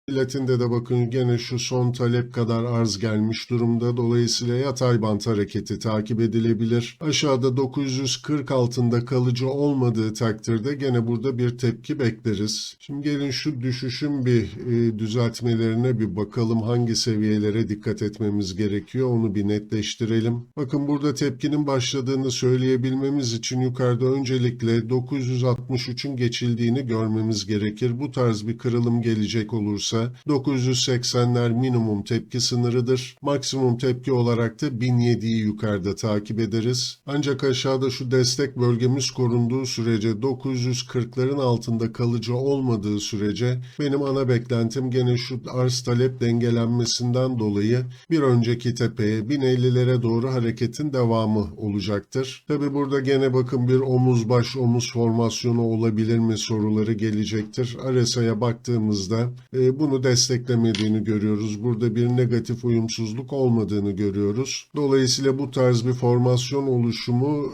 Platinde de bakın gene şu son talep kadar arz gelmiş durumda. Dolayısıyla yatay bant hareketi takip edilebilir. Aşağıda 940 altında kalıcı olmadığı takdirde gene burada bir tepki bekleriz. Şimdi gelin şu düşüşün bir düzeltmelerine bir bakalım. Hangi seviyelere dikkat etmemiz gerekiyor onu bir netleştirelim. Bakın burada tepkinin başladığını söyleyebilmemiz için yukarıda öncelikle 963'ün geçildiğini görmemiz gerekir. Bu tarz bir kırılım gelecek olursa 980'ler minimum tepki sınırıdır. Maksimum tepki olarak da 1007'yi yukarıda takip ederiz. Ancak aşağıda şu destek bölgemiz korunduğu sürece 940'ların altında kalıcı olmadığı sürece benim ana beklentim gene şu arz talep dengelenmesinden dolayı bir önceki tepeye 1050'lere doğru hareketin devamı olacaktır. Tabi burada gene bakın bir omuz baş omuz formasyonu olabilir mi soruları gelecektir. RSI'ye baktığımızda bunu desteklemediğini görüyoruz. Burada bir negatif uyumsuzluk olmadığını görüyoruz. Dolayısıyla bu tarz bir formasyon oluşumu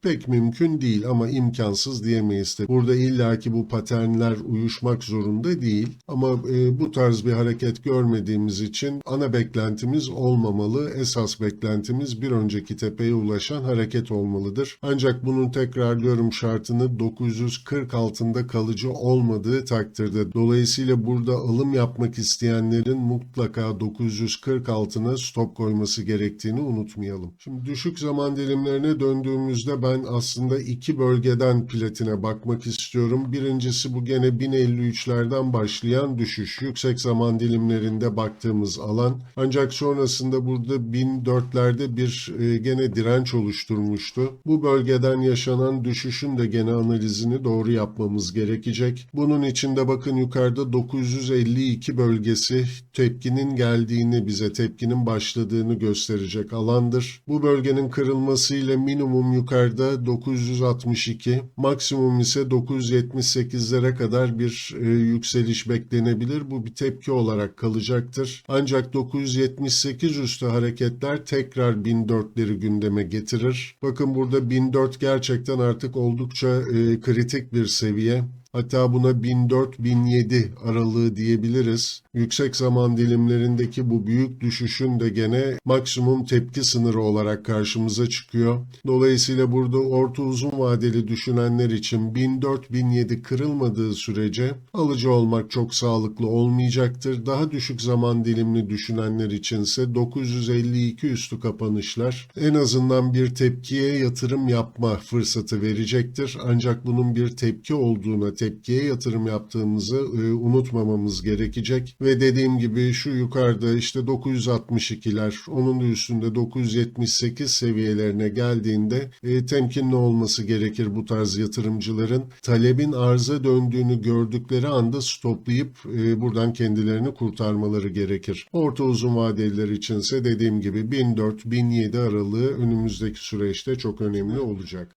pek mümkün değil ama imkansız diyemeyiz de. Burada illaki bu paternler uyuşmak zorunda değil ama bu tarz bir hareket görmediğimiz için ana beklentimiz olmamalı. Esas beklentimiz bir önceki tepeye ulaşan hareket olmalıdır. Ancak bunun tekrarlıyorum şartını 940 altında kalıcı olmadığı takdirde. Dolayısıyla burada alım yapmak isteyenlerin mutlaka 940 altına stop koyması gerektiğini unutmayalım. Şimdi düşük zaman dilimlerine döndüğümüzde ben aslında iki bölgeden platine bakmak istiyorum. Birincisi bu gene 1053'lerden başlayan düşüş. Yüksek zaman dilimlerinde baktığımız alan. Ancak sonrasında burada 1004'lerde bir gene direnç oluşturmuştu. Bu bölgeden yaşanan düşüşün de gene analizini doğru yapmamız gerekecek. Bunun içinde bakın yukarıda 952 bölgesi tepkinin geldiğini bize tepkinin başladığını gösterecek alandır. Bu bölgenin kırılmasıyla minimum yukarıda 962, maksimum ise 978'lere kadar bir yükseliş beklenebilir. Bu bir tepki olarak kalacaktır. Ancak 978 üstü hareketler tekrar 1004'leri gündeme getirir. Bakın burada 1004 gerçekten artık oldukça kritik bir seviye. Hatta buna 1004-1007 aralığı diyebiliriz. Yüksek zaman dilimlerindeki bu büyük düşüşün de gene maksimum tepki sınırı olarak karşımıza çıkıyor. Dolayısıyla burada orta uzun vadeli düşünenler için 1004-1007 kırılmadığı sürece alıcı olmak çok sağlıklı olmayacaktır. Daha düşük zaman dilimli düşünenler içinse 952 üstü kapanışlar en azından bir tepkiye yatırım yapma fırsatı verecektir. Ancak bunun bir tepki olduğuna, tepkiye yatırım yaptığımızı unutmamamız gerekecek ve dediğim gibi şu yukarıda işte 962'ler onun da üstünde 978 seviyelerine geldiğinde temkinli olması gerekir bu tarz yatırımcıların. Talebin arza döndüğünü gördükleri anda stoplayıp buradan kendilerini kurtarmaları gerekir. Orta uzun vadeliler içinse dediğim gibi 1004-1007 aralığı önümüzdeki süreçte çok önemli olacak.